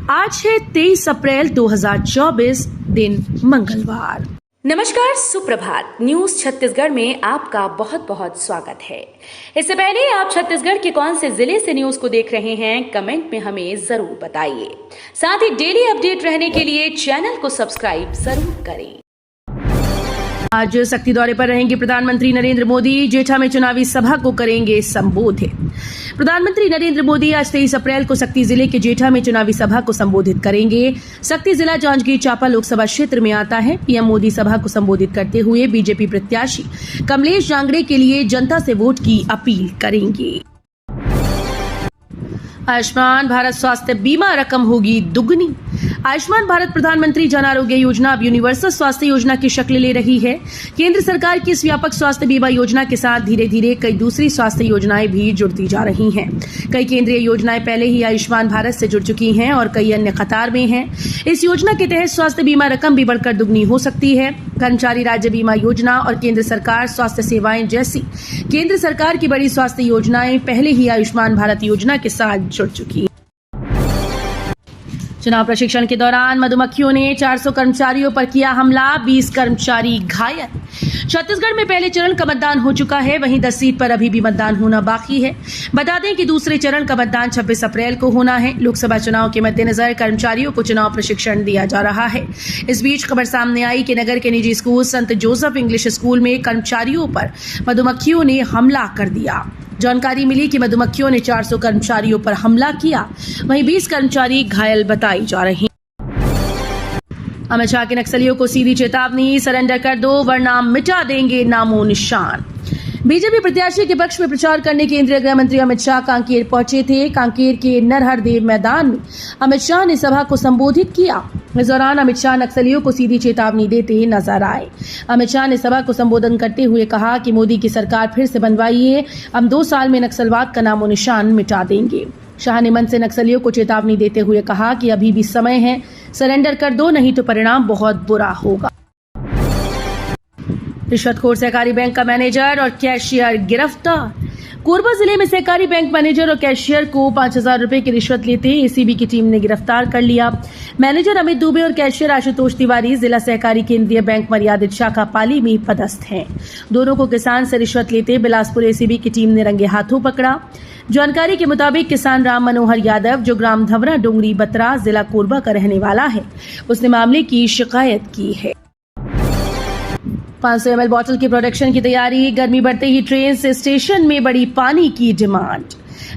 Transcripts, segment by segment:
आज है 23 अप्रैल 2024, दिन मंगलवार। नमस्कार, सुप्रभात। न्यूज छत्तीसगढ़ में आपका बहुत बहुत स्वागत है। इससे पहले आप छत्तीसगढ़ के कौन से जिले से न्यूज को देख रहे हैं, कमेंट में हमें जरूर बताइए। साथ ही डेली अपडेट रहने के लिए चैनल को सब्सक्राइब जरूर करें। आज शक्ति दौरे पर रहेंगे प्रधानमंत्री नरेंद्र मोदी। जेठा में चुनावी सभा को करेंगे संबोधित। प्रधानमंत्री नरेंद्र मोदी आज 23 अप्रैल को शक्ति जिले के जेठा में चुनावी सभा को संबोधित करेंगे। शक्ति जिला जांजगीर चांपा लोकसभा क्षेत्र में आता है। पीएम मोदी सभा को संबोधित करते हुए बीजेपी प्रत्याशी कमलेश जांगड़े के लिए जनता से वोट की अपील करेंगे। आयुष्मान भारत स्वास्थ्य बीमा रकम होगी दुगनी। आयुष्मान भारत प्रधानमंत्री जन आरोग्य योजना अब यूनिवर्सल स्वास्थ्य योजना की शक्ल ले रही है। केंद्र सरकार की इस व्यापक स्वास्थ्य बीमा योजना के साथ धीरे धीरे कई दूसरी स्वास्थ्य योजनाएं भी जुड़ती जा रही हैं। कई केंद्रीय योजनाएं पहले ही आयुष्मान भारत से जुड़ चुकी हैं और कई अन्य कतार में हैं। इस योजना के तहत स्वास्थ्य बीमा रकम भी बढ़कर दुगनी हो सकती है। कर्मचारी राज्य बीमा योजना और केंद्र सरकार स्वास्थ्य सेवाएं जैसी केंद्र सरकार की बड़ी स्वास्थ्य योजनाएं पहले ही आयुष्मान भारत योजना के साथ जुड़ चुकी है। चुनाव प्रशिक्षण के दौरान मधुमक्खियों ने 400 कर्मचारियों पर किया हमला, 20 कर्मचारी घायल। छत्तीसगढ़ में पहले चरण का मतदान हो चुका है, वहीं 10 सीट पर अभी भी मतदान होना बाकी है। बता दें कि दूसरे चरण का मतदान 26 अप्रैल को होना है। लोकसभा चुनाव के मद्देनजर कर्मचारियों को चुनाव प्रशिक्षण दिया जा रहा है। इस बीच खबर सामने आई कि नगर के निजी स्कूल संत जोसेफ इंग्लिश स्कूल में कर्मचारियों पर मधुमक्खियों ने हमला कर दिया। जानकारी मिली कि मधुमक्खियों ने 400 कर्मचारियों पर हमला किया, वहीं 20 कर्मचारी घायल बताई जा रही हैं। अमित शाह के नक्सलियों को सीधी चेतावनी, सरेंडर कर दो वरना मिटा देंगे नामो निशान। बीजेपी प्रत्याशी के पक्ष में प्रचार करने केंद्रीय गृह मंत्री अमित शाह कांकेर पहुंचे थे। कांकेर के नरहरदेव मैदान में अमित शाह ने सभा को संबोधित किया। इस दौरान अमित शाह नक्सलियों को सीधी चेतावनी देते नजर आए। अमित शाह ने सभा को संबोधन करते हुए कहा कि मोदी की सरकार फिर से बनवाइए, हम 2 साल में नक्सलवाद का नामो निशान मिटा देंगे। शाह ने मन से नक्सलियों को चेतावनी देते हुए कहा कि अभी भी समय है, सरेंडर कर दो, नहीं तो परिणाम बहुत बुरा होगा। रिश्वतखोर सहकारी बैंक का मैनेजर और कैशियर गिरफ्तार। कोरबा जिले में सहकारी बैंक मैनेजर और कैशियर को 5000 रुपए की रिश्वत लेते एसीबी की टीम ने गिरफ्तार कर लिया। मैनेजर अमित दुबे और कैशियर आशुतोष तिवारी जिला सहकारी केंद्रीय बैंक मर्यादित शाखा पाली में पदस्थ हैं। दोनों को किसान से रिश्वत लेते बिलासपुर एसीबी की टीम ने रंगे हाथों पकड़ा। जानकारी के मुताबिक किसान राम मनोहर यादव, जो ग्राम धवरा डोंगरी बतरा जिला कोरबा का रहने वाला है, उसने मामले की शिकायत की है। 500 ml बोतल की प्रोडक्शन की तैयारी। गर्मी बढ़ते ही ट्रेन से स्टेशन में बढ़ी पानी की डिमांड।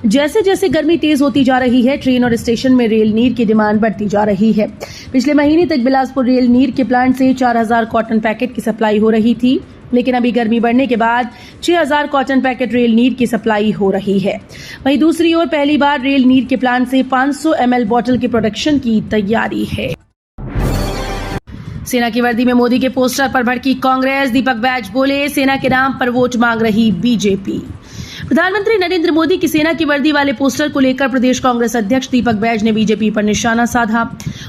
जैसे जैसे गर्मी तेज होती जा रही है, ट्रेन और स्टेशन में रेल नीर की डिमांड बढ़ती जा रही है। पिछले महीने तक बिलासपुर रेल नीर के प्लांट से 4000 कॉटन पैकेट की सप्लाई हो रही थी, लेकिन अभी गर्मी बढ़ने के बाद 6000 कॉटन पैकेट रेल नीर की सप्लाई हो रही है। वहीं दूसरी ओर पहली बार रेल नीर के प्लांट से 500 ml बोतल की प्रोडक्शन की तैयारी है। सेना की वर्दी में मोदी के पोस्टर पर भड़की कांग्रेस। दीपक बैज बोले, सेना के नाम पर वोट मांग रही बीजेपी। प्रधानमंत्री नरेंद्र मोदी की सेना की वर्दी वाले पोस्टर को लेकर प्रदेश कांग्रेस अध्यक्ष दीपक बैज ने बीजेपी पर निशाना साधा।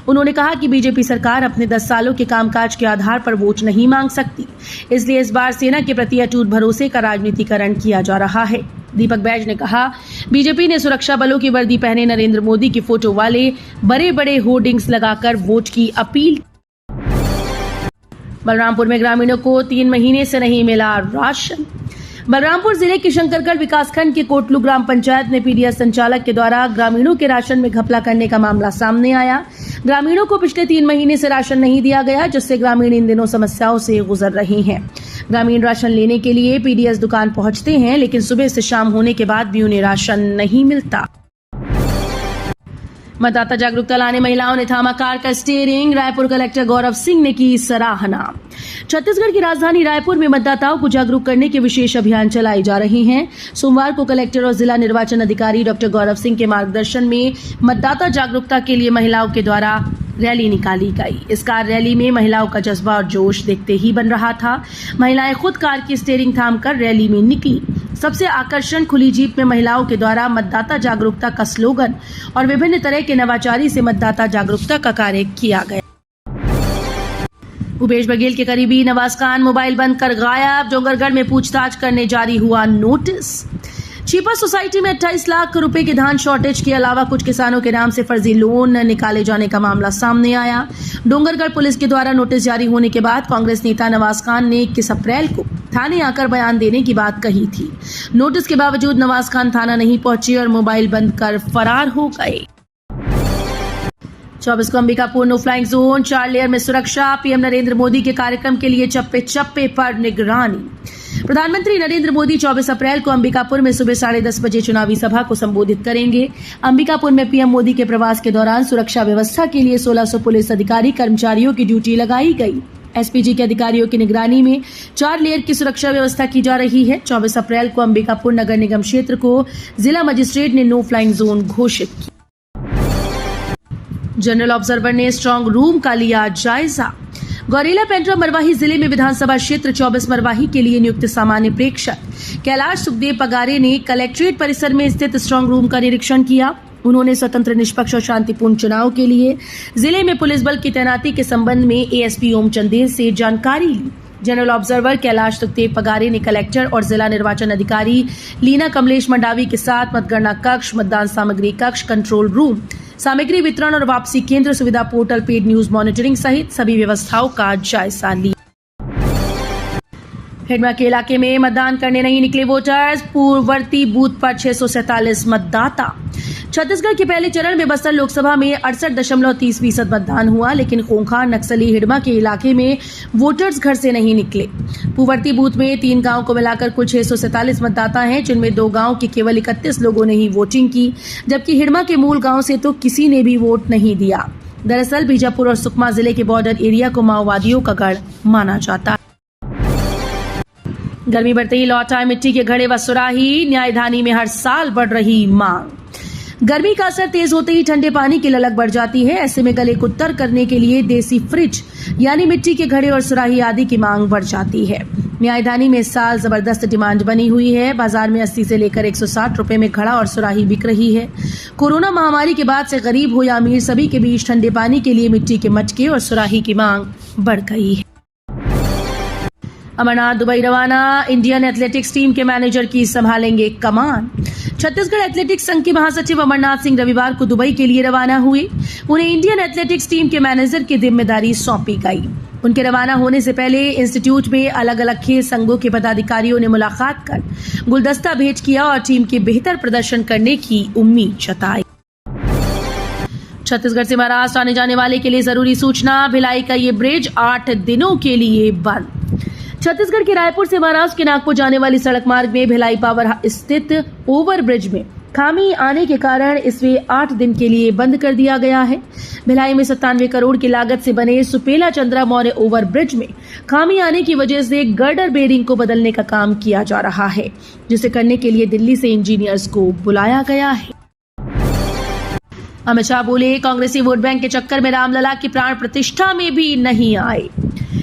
उन्होंने कहा कि बीजेपी सरकार अपने 10 सालों के कामकाज के आधार पर वोट नहीं मांग सकती, इसलिए इस बार सेना के प्रति अटूट भरोसे का राजनीतिकरण किया जा रहा है। दीपक बैज ने कहा, बीजेपी ने सुरक्षा बलों की वर्दी पहने नरेंद्र मोदी की फोटो वाले बड़े बड़े होर्डिंग्स लगाकर वोट की अपील। बलरामपुर में ग्रामीणों को 3 महीने से नहीं मिला राशन। बलरामपुर जिले के शंकरगढ़ विकासखंड के कोटलू ग्राम पंचायत में पीडीएस संचालक के द्वारा ग्रामीणों के राशन में घपला करने का मामला सामने आया। ग्रामीणों को पिछले 3 महीने से राशन नहीं दिया गया, जिससे ग्रामीण इन दिनों समस्याओं से गुजर रहे हैं। ग्रामीण राशन लेने के लिए पीडीएस दुकान पहुंचते हैं, लेकिन सुबह से शाम होने के बाद भी उन्हें राशन नहीं मिलता। मतदाता जागरूकता लाने महिलाओं ने थामा कार का स्टीयरिंग। रायपुर कलेक्टर गौरव सिंह ने की सराहना। छत्तीसगढ़ की राजधानी रायपुर में मतदाताओं को जागरूक करने के विशेष अभियान चलाए जा रहे हैं। सोमवार को कलेक्टर और जिला निर्वाचन अधिकारी डॉक्टर गौरव सिंह के मार्गदर्शन में मतदाता जागरूकता के लिए महिलाओं के द्वारा रैली निकाली गई। इस कार रैली में महिलाओं का जज्बा और जोश देखते ही बन रहा था। महिलाएं खुद कार की स्टीयरिंग थामकर रैली में निकली। सबसे आकर्षण खुली जीप में महिलाओं के द्वारा मतदाता जागरूकता का स्लोगन और विभिन्न तरह के नवाचारी से मतदाता जागरूकता का कार्य किया गया। भूपेश बघेल के करीबी नवाज खान मोबाइल बंद कर गायब। डोंगरगढ़ में पूछताछ करने जारी हुआ नोटिस। छिपा सोसाइटी में 28 लाख रुपए के धान शॉर्टेज के अलावा कुछ किसानों के नाम से फर्जी लोन निकाले जाने का मामला सामने आया। डोंगरगढ़ पुलिस के द्वारा नोटिस जारी होने के बाद कांग्रेस नेता नवाज खान ने 21 अप्रैल को थाने आकर बयान देने की बात कही थी। नोटिस के बावजूद नवाज खान थाना नहीं पहुंचे और मोबाइल बंद कर फरार हो गए। 24 को Ambikapur no flying zone, 4 layer में सुरक्षा। पीएम नरेंद्र मोदी के कार्यक्रम के लिए चप्पे चप्पे पर निगरानी। प्रधानमंत्री नरेंद्र मोदी 24 अप्रैल को अंबिकापुर में सुबह 10:30 बजे चुनावी सभा को संबोधित करेंगे। अंबिकापुर में पीएम मोदी के प्रवास के दौरान सुरक्षा व्यवस्था के लिए 1600 पुलिस अधिकारी कर्मचारियों की ड्यूटी लगाई गई। एसपीजी के अधिकारियों की निगरानी में 4 लेयर की सुरक्षा व्यवस्था की जा रही है। 24 अप्रैल को अंबिकापुर नगर निगम क्षेत्र को जिला मजिस्ट्रेट ने नो फ्लाइंग जोन घोषित किया। जनरल ऑब्जर्वर ने स्ट्रांग रूम का लिया जायजा। गौरेला पेंड्रा मरवाही जिले में विधानसभा क्षेत्र 24 मरवाही के लिए नियुक्त सामान्य प्रेक्षक कैलाश सुखदेव पगारे ने कलेक्ट्रेट परिसर में स्थित स्ट्रांग रूम का निरीक्षण किया। उन्होंने स्वतंत्र, निष्पक्ष और शांतिपूर्ण चुनाव के लिए जिले में पुलिस बल की तैनाती के संबंध में एएसपी ओम चंदेल से जानकारी ली। जनरल ऑब्जर्वर कैलाश सुखदेव पगारे ने कलेक्टर और जिला निर्वाचन अधिकारी लीना कमलेश मंडावी के साथ मतगणना कक्ष, मतदान सामग्री कक्ष, कंट्रोल रूम, सामग्री वितरण और वापसी केंद्र, सुविधा पोर्टल, पेड न्यूज मॉनिटरिंग सहित सभी व्यवस्थाओं का जायजा लिया। हिडमा के इलाके में मतदान करने नहीं निकले वोटर्स, पूर्ववर्ती बूथ पर 647 मतदाता। छत्तीसगढ़ के पहले चरण में बस्तर लोकसभा में 68.30% मतदान हुआ, लेकिन खूंखार नक्सली हिडमा के इलाके में वोटर्स घर से नहीं निकले। पूर्ववर्ती बूथ में 3 गांव को मिलाकर कुल 647 मतदाता हैं, जिनमें 2 गांव के केवल 31 लोगों ने ही वोटिंग की, जबकि हिडमा के मूल गांव से तो किसी ने भी वोट नहीं दिया। दरअसल बीजापुर और सुकमा जिले के बॉर्डर एरिया को माओवादियों का गढ़ माना जाता है। गर्मी बढ़ते ही लौट आए मिट्टी के घड़े व सुराही, न्यायधानी में हर साल बढ़ रही मांग। गर्मी का असर तेज होते ही ठंडे पानी की ललक बढ़ जाती है। ऐसे में गले को तर करने के लिए देसी फ्रिज यानी मिट्टी के घड़े और सुराही आदि की मांग बढ़ जाती है। न्यायधानी में इस साल जबरदस्त डिमांड बनी हुई है। बाजार में 80 से लेकर 160 रुपए में घड़ा और सुराही बिक रही है। कोरोना महामारी के बाद से गरीब हो या अमीर, सभी के बीच ठंडे पानी के लिए मिट्टी के मटके और सुराही की मांग बढ़ गई है। अमरनाथ दुबई रवाना, इंडियन एथलेटिक्स टीम के मैनेजर की संभालेंगे कमान। छत्तीसगढ़ एथलेटिक्स संघ के महासचिव अमरनाथ सिंह रविवार को दुबई के लिए रवाना हुए। उन्हें इंडियन एथलेटिक्स टीम के मैनेजर की जिम्मेदारी सौंपी गई। उनके रवाना होने से पहले इंस्टीट्यूट में अलग अलग खेल संघों के पदाधिकारियों ने मुलाकात कर गुलदस्ता भेंट किया और टीम के बेहतर प्रदर्शन करने की उम्मीद जताई। छत्तीसगढ़ से महाराष्ट्र आने जाने वाले के लिए जरूरी सूचना, भिलाई का ये ब्रिज 8 दिनों के लिए बंद। छत्तीसगढ़ के रायपुर से महाराष्ट्र के नागपुर जाने वाली सड़क मार्ग में भिलाई पावर स्थित ओवर ब्रिज में खामी आने के कारण इसे 8 दिन के लिए बंद कर दिया गया है। भिलाई में 97 करोड़ की लागत से बने सुपेला चंद्रा मौर्य ओवर ब्रिज में खामी आने की वजह से गर्डर बेरिंग को बदलने का काम किया जा रहा है, जिसे करने के लिए दिल्ली से इंजीनियर्स को बुलाया गया है। अमित शाह बोले, कांग्रेसी वोट बैंक के चक्कर में रामलला की प्राण प्रतिष्ठा में भी नहीं आए।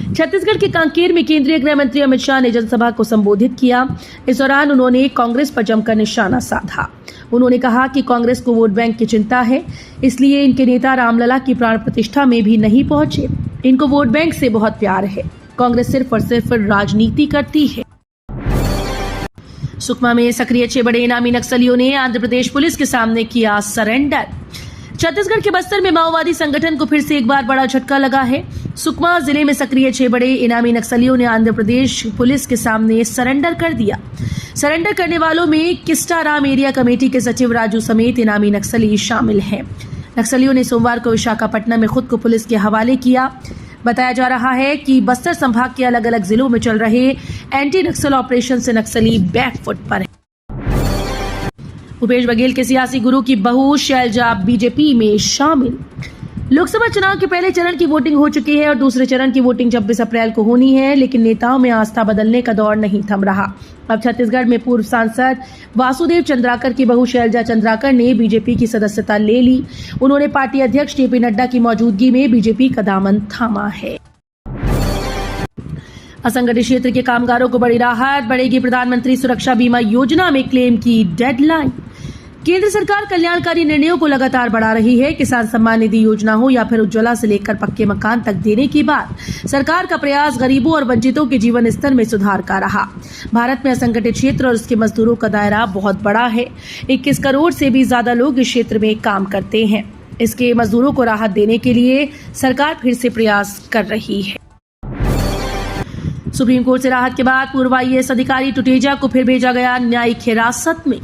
छत्तीसगढ़ के कांकेर में केंद्रीय गृह मंत्री अमित शाह ने जनसभा को संबोधित किया। इस दौरान उन्होंने कांग्रेस पर जमकर निशाना साधा। उन्होंने कहा कि कांग्रेस को वोट बैंक की चिंता है, इसलिए इनके नेता रामलला की प्राण प्रतिष्ठा में भी नहीं पहुंचे। इनको वोट बैंक से बहुत प्यार है। कांग्रेस सिर्फ और सिर्फ राजनीति करती है। सुकमा में सक्रिय 6 बड़े इनामी नक्सलियों ने आंध्र प्रदेश पुलिस के सामने किया सरेंडर। छत्तीसगढ़ के बस्तर में माओवादी संगठन को फिर से एक बार बड़ा झटका लगा है। सुकमा जिले में सक्रिय 6 बड़े इनामी नक्सलियों ने आंध्र प्रदेश पुलिस के सामने सरेंडर कर दिया। सरेंडर करने वालों में किस्टाराम एरिया कमेटी के सचिव राजू समेत इनामी नक्सली शामिल हैं। नक्सलियों ने सोमवार को विशाखापट्टनम में खुद को पुलिस के हवाले किया। बताया जा रहा है कि बस्तर संभाग के अलग अलग जिलों में चल रहे एंटी नक्सल ऑपरेशन से नक्सली बैकफुट पर है। भूपेश बघेल के सियासी गुरु की बहू शैलजा बीजेपी में शामिल। लोकसभा चुनाव के पहले चरण की वोटिंग हो चुकी है और दूसरे चरण की वोटिंग 26 अप्रैल को होनी है, लेकिन नेताओं में आस्था बदलने का दौर नहीं थम रहा। अब छत्तीसगढ़ में पूर्व सांसद वासुदेव चंद्राकर की बहू शैलजा चंद्राकर ने बीजेपी की सदस्यता ले ली। उन्होंने पार्टी अध्यक्ष जेपी नड्डा की मौजूदगी में बीजेपी का दामन थामा है। असंगठित क्षेत्र के कामगारों को बड़ी राहत, बढ़ेगी प्रधानमंत्री सुरक्षा बीमा योजना में क्लेम की डेडलाइन। केंद्र सरकार कल्याणकारी निर्णयों को लगातार बढ़ा रही है। किसान सम्मान निधि योजना हो या फिर उज्ज्वला से लेकर पक्के मकान तक देने की बात, सरकार का प्रयास गरीबों और वंचितों के जीवन स्तर में सुधार का रहा। भारत में असंगठित क्षेत्र और उसके मजदूरों का दायरा बहुत बड़ा है। 21 करोड़ से भी ज्यादा लोग इस क्षेत्र में काम करते हैं। इसके मजदूरों को राहत देने के लिए सरकार फिर से प्रयास कर रही है। सुप्रीम कोर्ट से राहत के बाद पूर्व आईएएस अधिकारी टुटेजा को फिर भेजा गया न्यायिक हिरासत में।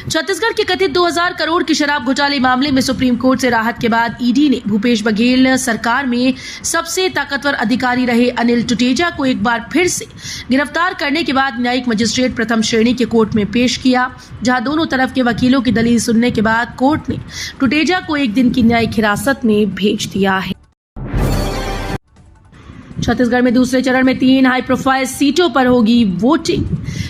छत्तीसगढ़ के कथित 2000 करोड़ की शराब घोटाले मामले में सुप्रीम कोर्ट से राहत के बाद ईडी ने भूपेश बघेल सरकार में सबसे ताकतवर अधिकारी रहे अनिल टुटेजा को एक बार फिर से गिरफ्तार करने के बाद न्यायिक मजिस्ट्रेट प्रथम श्रेणी के कोर्ट में पेश किया, जहां दोनों तरफ के वकीलों की दलील सुनने के बाद कोर्ट ने टुटेजा को एक दिन की न्यायिक हिरासत में भेज दिया है। छत्तीसगढ़ में दूसरे चरण में 3 हाई प्रोफाइल सीटों पर होगी वोटिंग।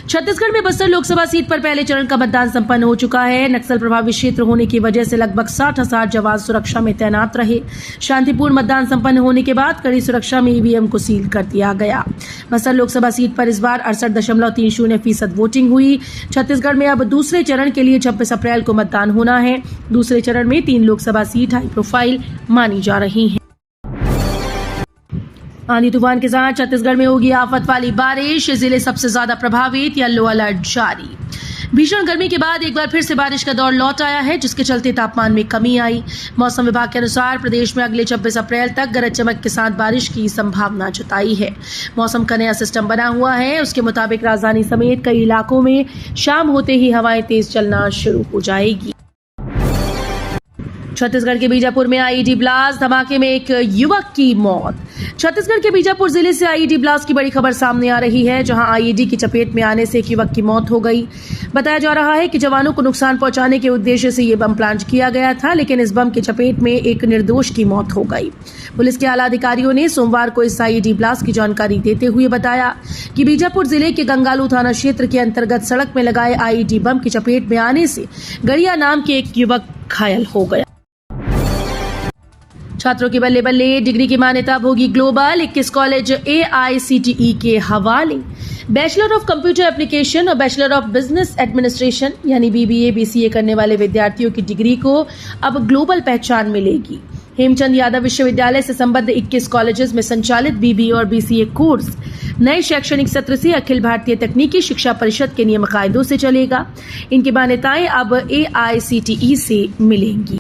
छत्तीसगढ़ में बस्तर लोकसभा सीट पर पहले चरण का मतदान संपन्न हो चुका है। नक्सल प्रभावित क्षेत्र होने की वजह से लगभग 60,000 जवान सुरक्षा में तैनात रहे। शांतिपूर्ण मतदान संपन्न होने के बाद कड़ी सुरक्षा में ईवीएम को सील कर दिया गया। बस्तर लोकसभा सीट पर इस बार 68.30% वोटिंग हुई। छत्तीसगढ़ में अब दूसरे चरण के लिए 26 अप्रैल को मतदान होना है। दूसरे चरण में 3 लोकसभा सीट हाई प्रोफाइल मानी जा रही है। आंधी तूफान के साथ छत्तीसगढ़ में होगी आफत वाली बारिश, जिले सबसे ज्यादा प्रभावित, येलो अलर्ट जारी। भीषण गर्मी के बाद एक बार फिर से बारिश का दौर लौट आया है, जिसके चलते तापमान में कमी आई। मौसम विभाग के अनुसार प्रदेश में अगले 26 अप्रैल तक गरज चमक के साथ बारिश की संभावना जताई है। मौसम का नया सिस्टम बना हुआ है, उसके मुताबिक राजधानी समेत कई इलाकों में शाम होते ही हवाएं तेज चलना शुरू हो जाएगी। छत्तीसगढ़ के बीजापुर में आईईडी ब्लास्ट, धमाके में एक युवक की मौत। छत्तीसगढ़ के बीजापुर जिले से आईईडी ब्लास्ट की बड़ी खबर सामने आ रही है, जहां आईईडी की चपेट में आने से एक युवक की मौत हो गई। बताया जा रहा है कि जवानों को नुकसान पहुंचाने के उद्देश्य से ये बम प्लांट किया गया था, लेकिन इस बम की चपेट में एक निर्दोष की मौत हो गई। पुलिस के आला अधिकारियों ने सोमवार को इस आईईडी ब्लास्ट की जानकारी देते हुए बताया कि बीजापुर जिले के गंगालू थाना क्षेत्र के अंतर्गत सड़क में लगाए आईईडी बम की चपेट में आने से गड़िया नाम के एक युवक घायल हो गया। छात्रों की बल्ले बल्ले, डिग्री की मान्यता अब होगी ग्लोबल। 21 कॉलेज AICTE के हवाले। बैचलर ऑफ कंप्यूटर एप्लीकेशन और बैचलर ऑफ बिजनेस एडमिनिस्ट्रेशन यानी BBA BCA करने वाले विद्यार्थियों की डिग्री को अब ग्लोबल पहचान मिलेगी। हेमचंद यादव विश्वविद्यालय से संबद्ध 21 कॉलेजेस में संचालित BBA और BCA कोर्स नए शैक्षणिक सत्र से अखिल भारतीय तकनीकी शिक्षा परिषद के नियम कायदों से चलेगा। इनकी मान्यताएं अब AICTE से मिलेंगी।